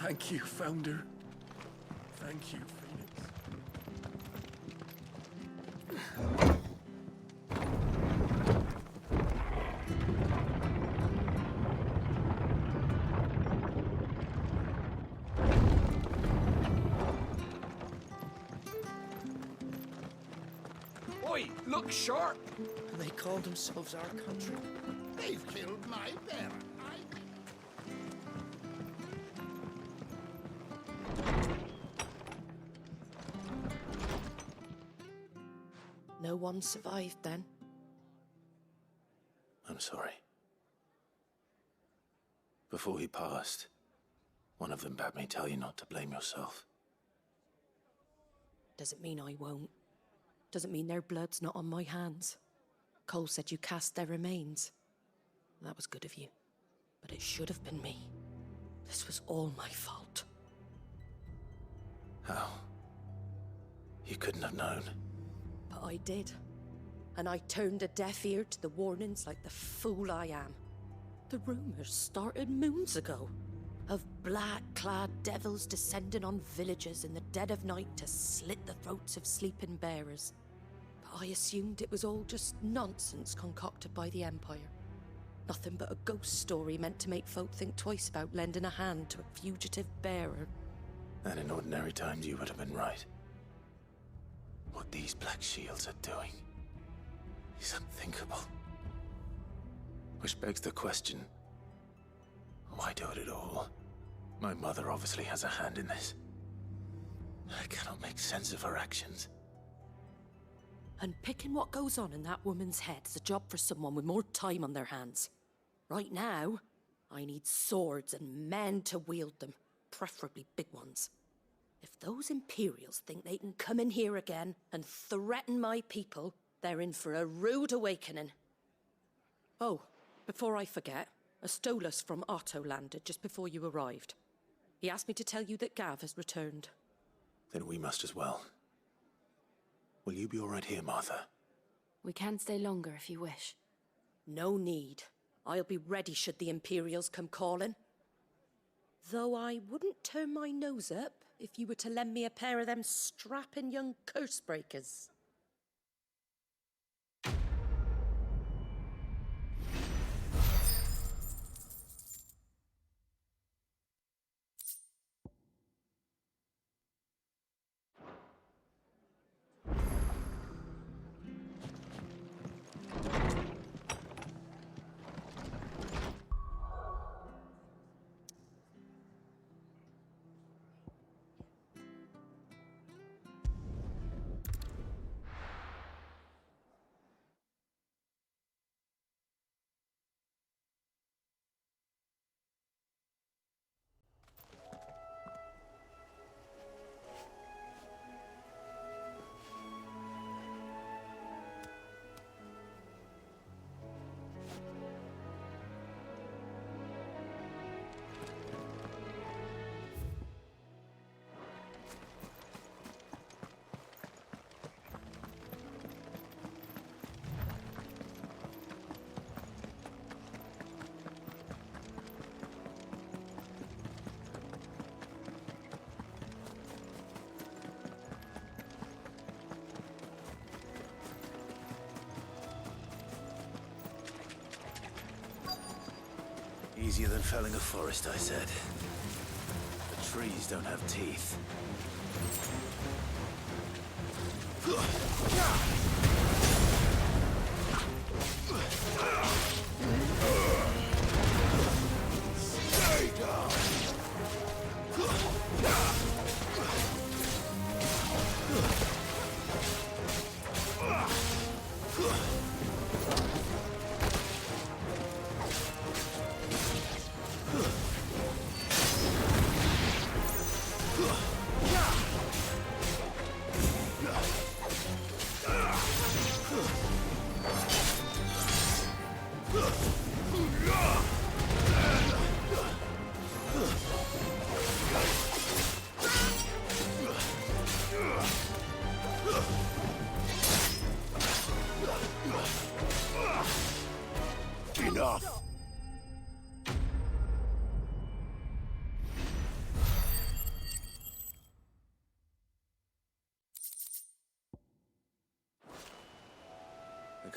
Thank you, Founder. Thank you, Phoenix. Oi, look sharp! They call themselves our country. They've killed my parent. No one survived then. I'm sorry. Before he passed, one of them bade me tell you not to blame yourself. Doesn't mean I won't. Doesn't mean their blood's not on my hands. Cole said you cast their remains. That was good of you. But it should have been me. This was all my fault. How? You couldn't have known. But I did. And I turned a deaf ear to the warnings like the fool I am. The rumors started moons ago. Of black-clad devils descending on villages in the dead of night to slit the throats of sleeping bearers. But I assumed it was all just nonsense concocted by the Empire. Nothing but a ghost story meant to make folk think twice about lending a hand to a fugitive bearer. And in ordinary times you would have been right. What these Black Shields are doing is unthinkable. Which begs the question, why do it at all? My mother obviously has a hand in this. I cannot make sense of her actions. And picking what goes on in that woman's head is a job for someone with more time on their hands. Right now, I need swords and men to wield them, preferably big ones. If those Imperials think they can come in here again and threaten my people, they're in for a rude awakening. Oh, before I forget, a Stolas from Otto landed just before you arrived. He asked me to tell you that Gav has returned. Then we must as well. Will you be all right here, Martha? We can stay longer if you wish. No need. I'll be ready should the Imperials come calling. Though I wouldn't turn my nose up if you were to lend me a pair of them strapping young curse breakers. Easier than felling a forest, I said. The trees don't have teeth. Stay down!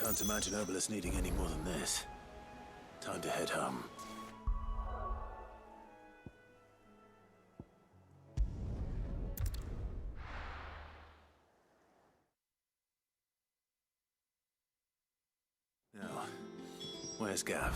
Can't imagine Obelisk needing any more than this. Time to head home. Now, where's Gav?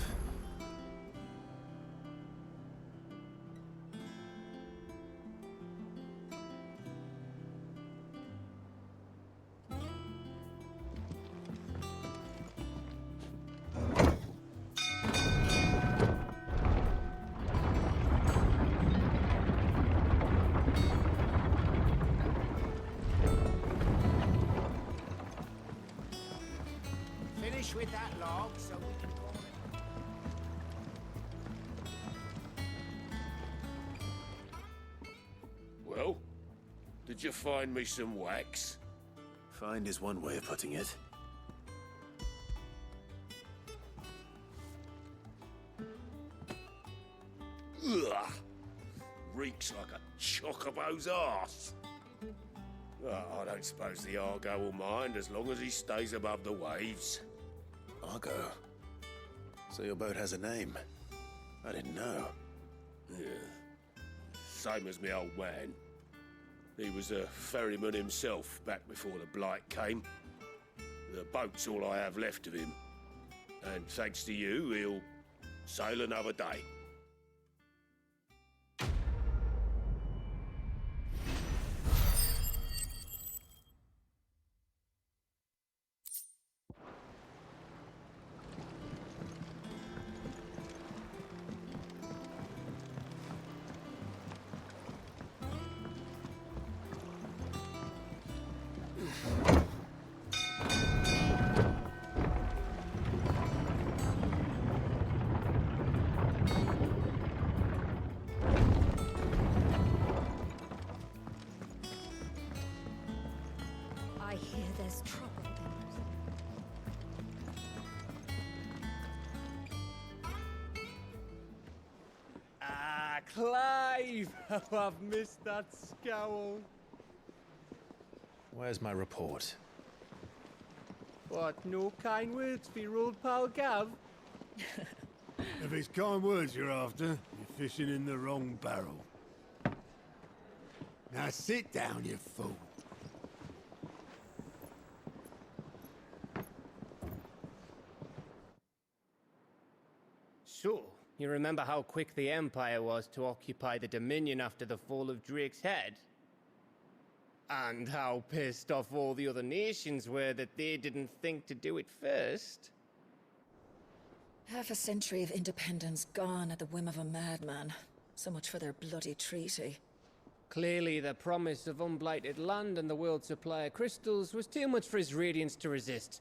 Finish with that log so we can call it. Well, did you find me some wax? Find is one way of putting it. Ugh! Reeks like a chocobo's arse. I don't suppose the Argo will mind as long as he stays above the waves. Argo. So your boat has a name. I didn't know. Yeah. Same as me old man. He was a ferryman himself back before the Blight came. The boat's all I have left of him. And thanks to you, he'll sail another day. I hear there's trouble. Ah, Clive! How I've missed that scowl. Where's my report? What, no kind words for your old pal Gav? If it's kind words you're after, you're fishing in the wrong barrel. Now sit down, you fool. So, you remember how quick the Empire was to occupy the Dominion after the fall of Drake's head? And how pissed off all the other nations were that they didn't think to do it first? Half a century of independence gone at the whim of a madman. So much for their bloody treaty. Clearly, the promise of unblighted land and the world's supply of crystals was too much for his radiance to resist.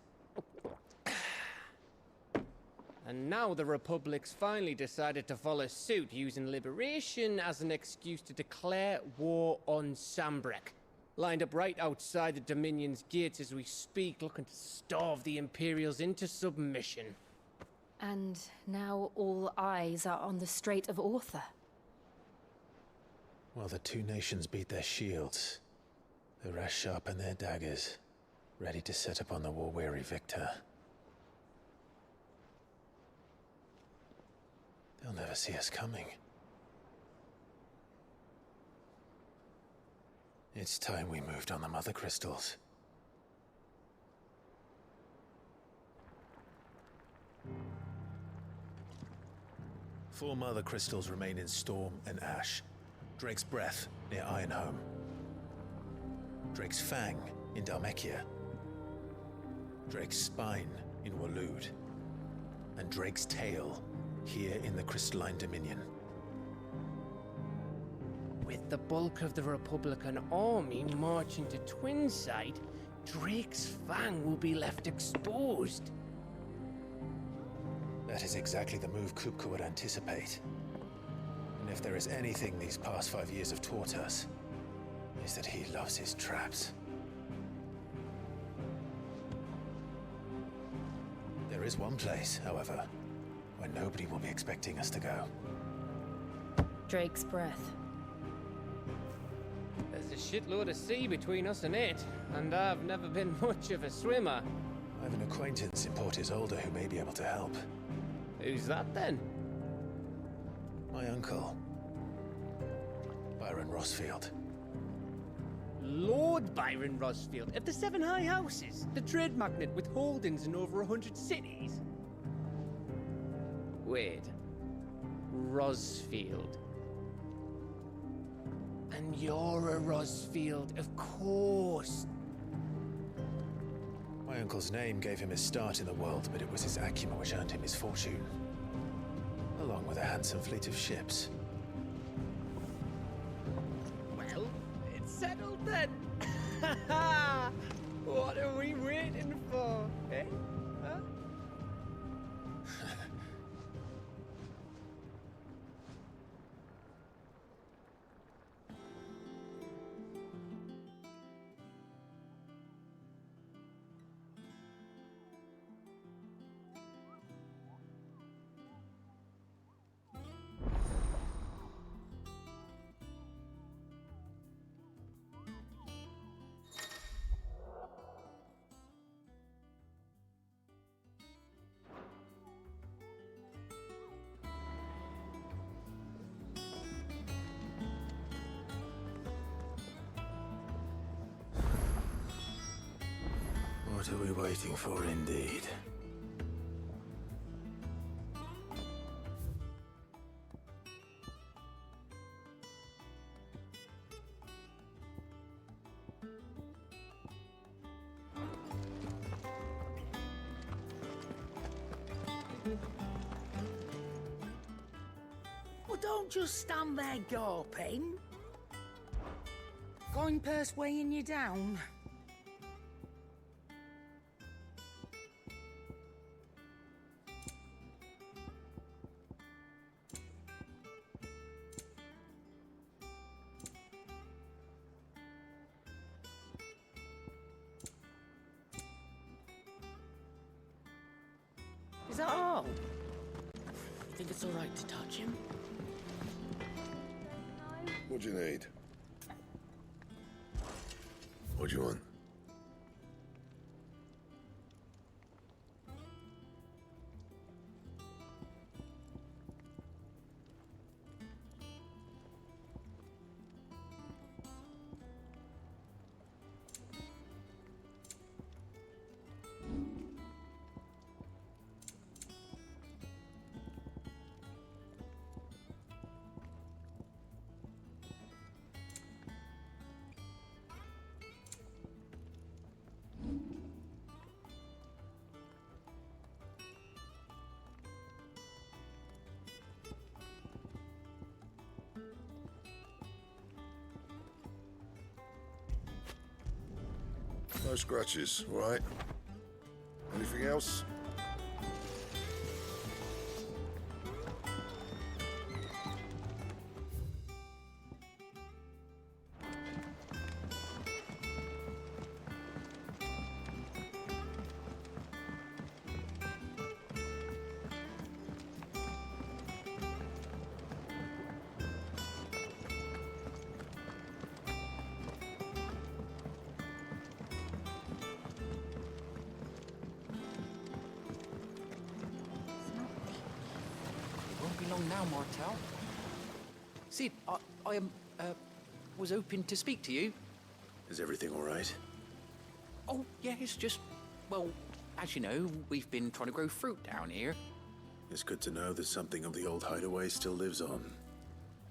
And now the Republic's finally decided to follow suit, using liberation as an excuse to declare war on Sambrek. Lined up right outside the Dominion's gates as we speak, looking to starve the Imperials into submission. And now all eyes are on the Strait of Author. Well, the two nations beat their shields. The rest sharpen their daggers, ready to set upon the war-weary victor. They'll never see us coming. It's time we moved on the Mother Crystals. Four Mother Crystals remain in Storm and Ash. Drake's Breath near Ironhome. Drake's Fang in Dhalmekia. Drake's Spine in Waloed. And Drake's Tail here in the Crystalline Dominion. With the bulk of the Republican army marching to Twinside, Drake's Fang will be left exposed. That is exactly the move Kupka would anticipate. And if there is anything these past 5 years have taught us, is that he loves his traps. There is one place, however, where nobody will be expecting us to go. Drake's Breath. There's a shitload of sea between us and it, and I've never been much of a swimmer. I have an acquaintance in Portis Older who may be able to help. Who's that then? My uncle, Byron Rossfield. Lord Byron Rosfield of the Seven High Houses, the trade magnate with holdings in over 100 cities. Wait, Rosfield. And you're a Rosfield, of course. My uncle's name gave him his start in the world, but it was his acumen which earned him his fortune, along with a handsome fleet of ships. Well, it's settled then. What are we waiting for, eh? Huh? What are we waiting for, indeed? Well, don't just stand there gawping. Coin purse weighing you down. Is that all? You think it's all right to touch him? What do you need? What do you want? No scratches, right? Anything else? Won't be long now, Martel. Sid, I was hoping to speak to you. Is everything all right? Oh, yeah, it's just, well, as you know, we've been trying to grow fruit down here. It's good to know that something of the old hideaway still lives on.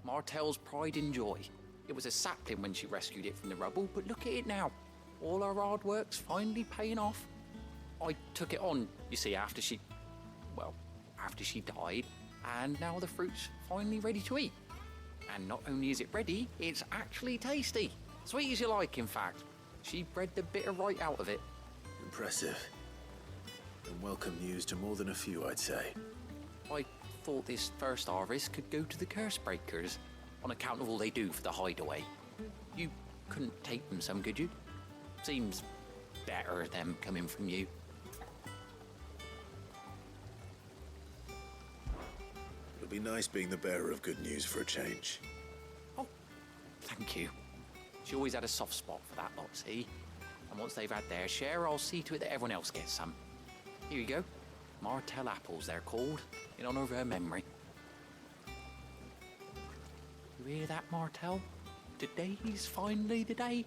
Martel's pride and joy. It was a sapling when she rescued it from the rubble, but look at it now. All our hard work's finally paying off. I took it on, you see, after she died, and now the fruit's finally ready to eat. And not only is it ready, it's actually tasty. Sweet as you like, in fact. She bred the bitter right out of it. Impressive. And welcome news to more than a few, I'd say. I thought this first harvest could go to the curse breakers, on account of all they do for the hideaway. You couldn't take them some, could you? Seems better them coming from you. It'll be nice being the bearer of good news for a change. Oh, thank you. She always had a soft spot for that lot, see? And once they've had their share, I'll see to it that everyone else gets some. Here you go. Martell apples, they're called, in honor of her memory. You hear that, Martell? Today's finally the day.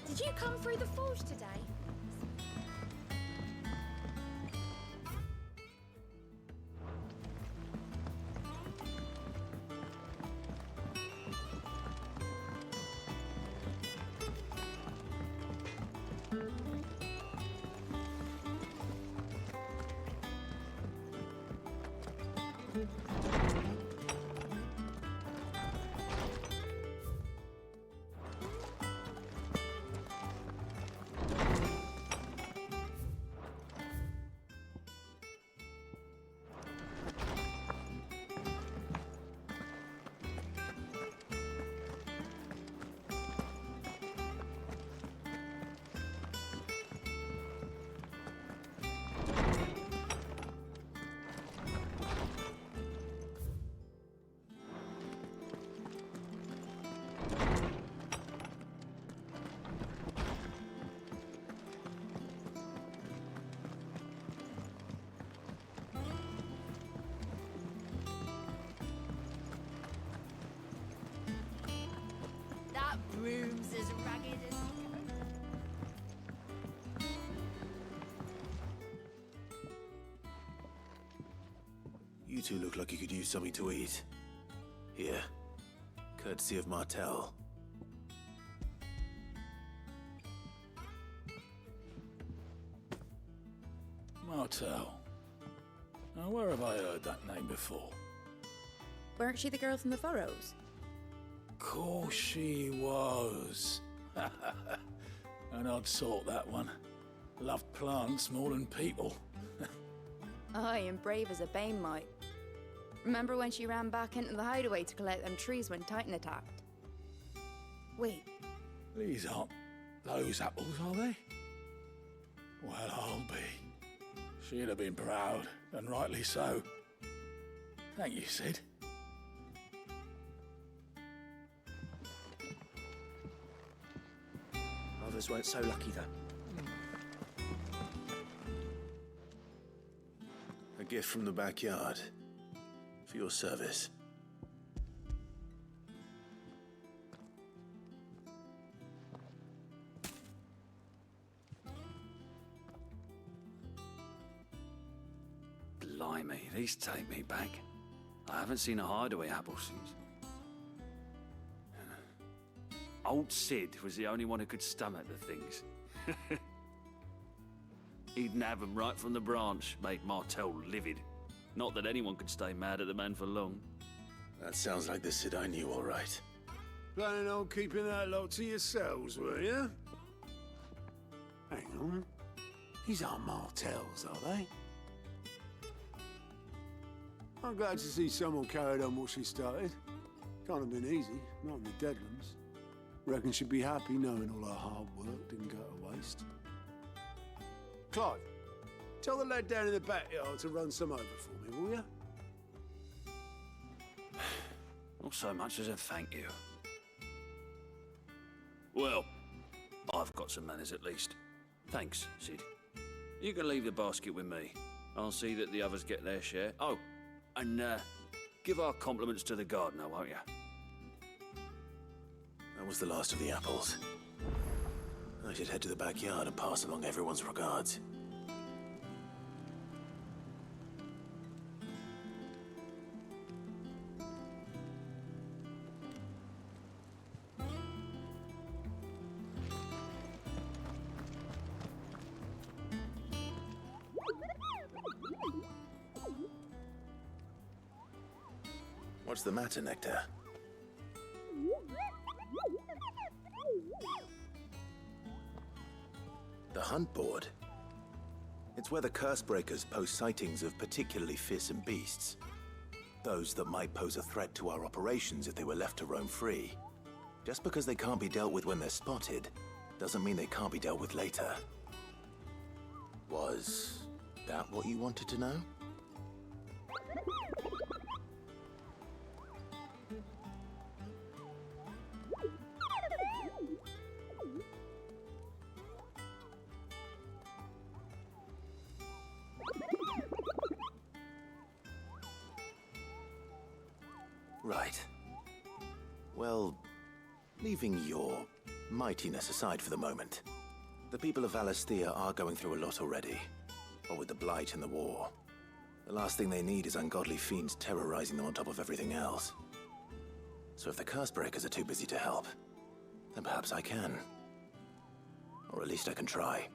Did you come through the forge today? That broom's as ragged as... You two look like you could use something to eat. Here. Courtesy of Martell. Martell. Now, where have I heard that name before? Weren't she the girl from the Furrows? Course she was. An odd sort, that one. Loved plants more than people. Aye, and brave as a bane might. Remember when she ran back into the hideaway to collect them trees when Titan attacked? Wait, These aren't those apples, are they? Well, I'll be. She'd have been proud, and rightly so. Thank you, Sid. Others weren't so lucky, though. A gift from the backyard. For your service. Blimey, these take me back. I haven't seen a hideaway apple since. Old Sid was the only one who could stomach the things. He'd nab 'em right from the branch, made Martell livid. Not that anyone could stay mad at the man for long. That sounds like the Sid I knew, all right. Planning on keeping that lot to yourselves, were you? Hang on. These aren't Martells, are they? I'm glad to see someone carried on what she started. Can't have been easy, not in the Deadlands. Reckon she'd be happy knowing all her hard work didn't go to waste. Clive, tell the lad down in the backyard to run some over for me, will you? Not so much as a thank you. Well, I've got some manners at least. Thanks, Sid. You can leave the basket with me. I'll see that the others get their share. Oh, and give our compliments to the gardener, won't you? That was the last of the apples. I should head to the backyard and pass along everyone's regards. What's the matter, Nectar? The hunt board? It's where the Cursebreakers post sightings of particularly fearsome beasts. Those that might pose a threat to our operations if they were left to roam free. Just because they can't be dealt with when they're spotted, doesn't mean they can't be dealt with later. Was that what you wanted to know? Right. Well, leaving your mightiness aside for the moment, the people of Valisthea are going through a lot already. What with the Blight and the war. The last thing they need is ungodly fiends terrorizing them on top of everything else. So if the Cursebreakers are too busy to help, then perhaps I can. Or at least I can try.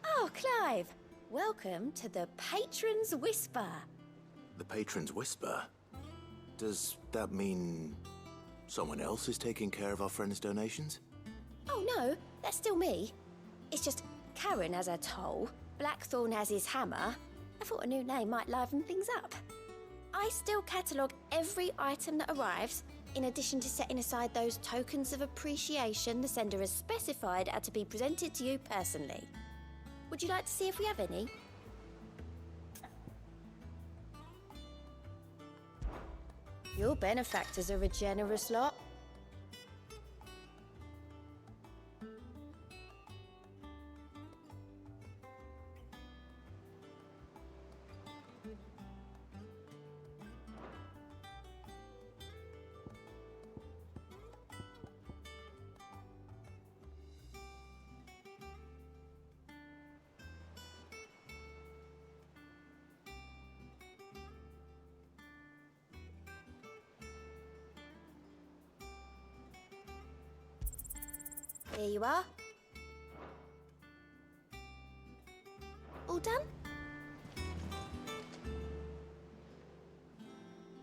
Oh, Clive! Welcome to the Patron's Whisper. The Patron's Whisper? Does that mean someone else is taking care of our friend's donations? Oh no, that's still me. It's just Karen has her toll, Blackthorn has his hammer. I thought a new name might liven things up. I still catalogue every item that arrives, in addition to setting aside those tokens of appreciation the sender has specified are to be presented to you personally. Would you like to see if we have any? Your benefactors are a generous lot. Here you are. All done?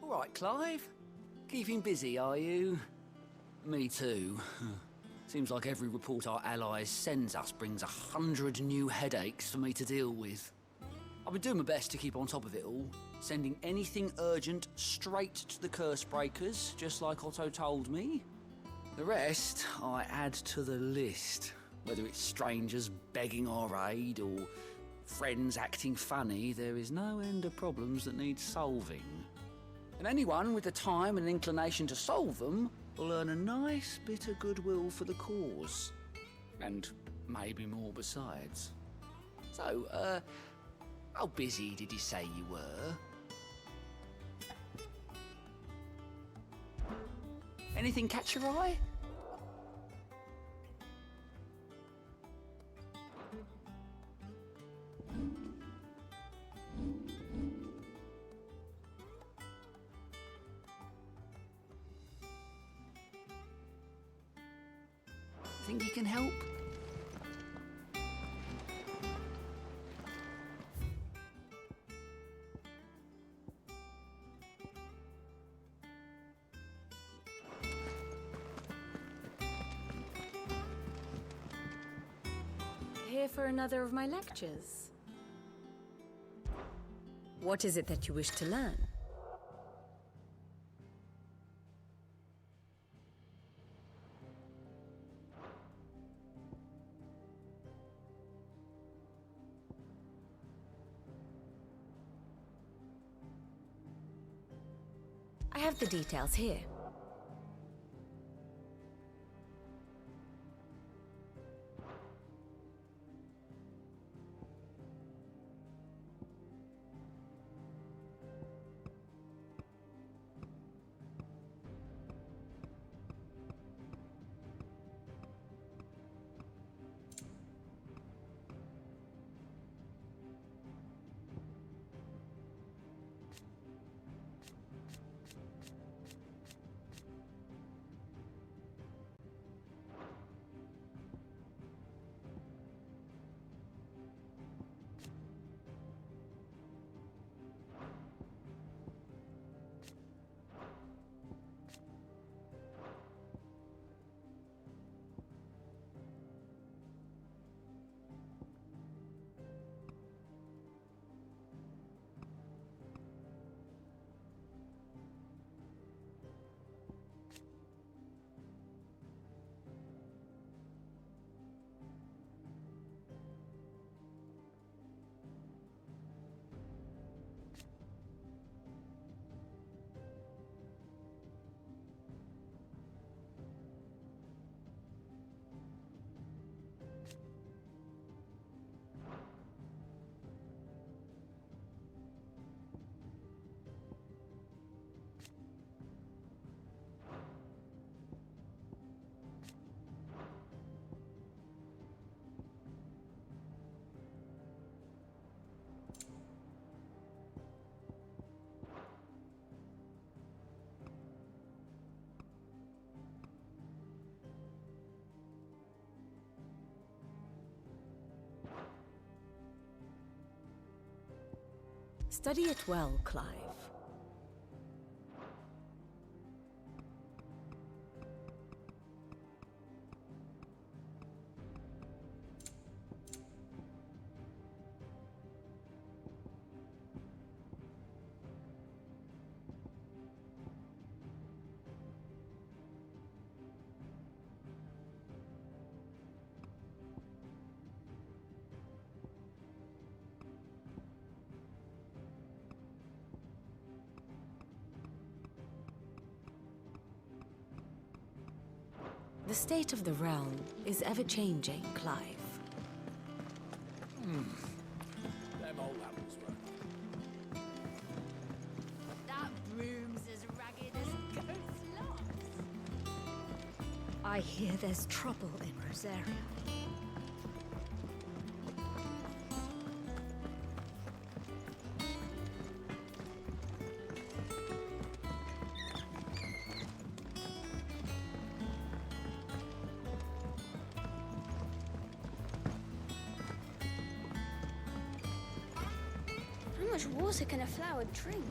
All right, Clive. Keeping busy, are you? Me too. Seems like every report our allies sends us brings 100 new headaches for me to deal with. I've been doing my best to keep on top of it all, sending anything urgent straight to the Cursebreakers, just like Otto told me. The rest I add to the list, whether it's strangers begging our aid or friends acting funny. There is no end of problems that need solving. And anyone with the time and inclination to solve them will earn a nice bit of goodwill for the cause. And maybe more besides. So, how busy did you say you were? Anything catch your eye? Think you can help? here for another of my lectures? What is it that you wish to learn? I have the details here. Study it well, Clive. The state of the realm is ever-changing, Clive. Them old apples were. That broom's as ragged as ghost locks. I hear there's trouble in Rosaria. How much water can a flower drink?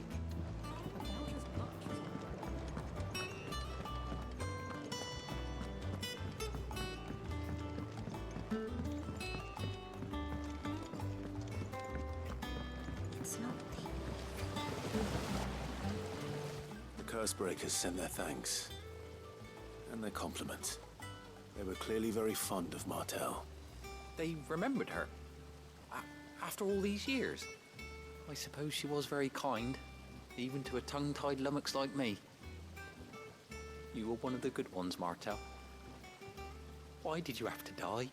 It's not The Cursebreakers sent their thanks. And their compliments. They were clearly very fond of Martel. They remembered her. After all these years. I suppose she was very kind, even to a tongue-tied lummox like me. You were one of the good ones, Martel. Why did you have to die?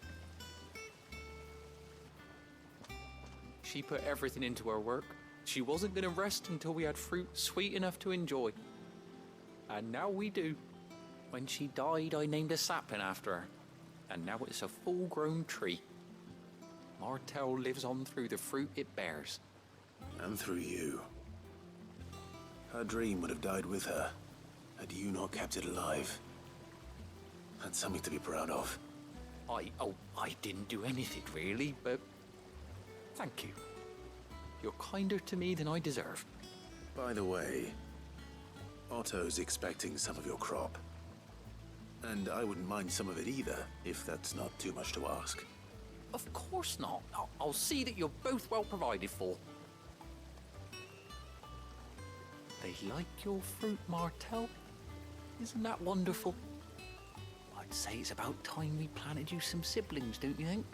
She put everything into her work. She wasn't going to rest until we had fruit sweet enough to enjoy. And now we do. When she died, I named a sapling after her. And now it's a full-grown tree. Martel lives on through the fruit it bears. And through you. Her dream would have died with her, had you not kept it alive. That's something to be proud of. I didn't do anything really, but thank you. You're kinder to me than I deserve. By the way, Otto's expecting some of your crop. And I wouldn't mind some of it either, if that's not too much to ask. Of course not. I'll see that you're both well provided for. They like your fruit, Martel. Isn't that wonderful? I'd say it's about time we planted you some siblings, don't you think?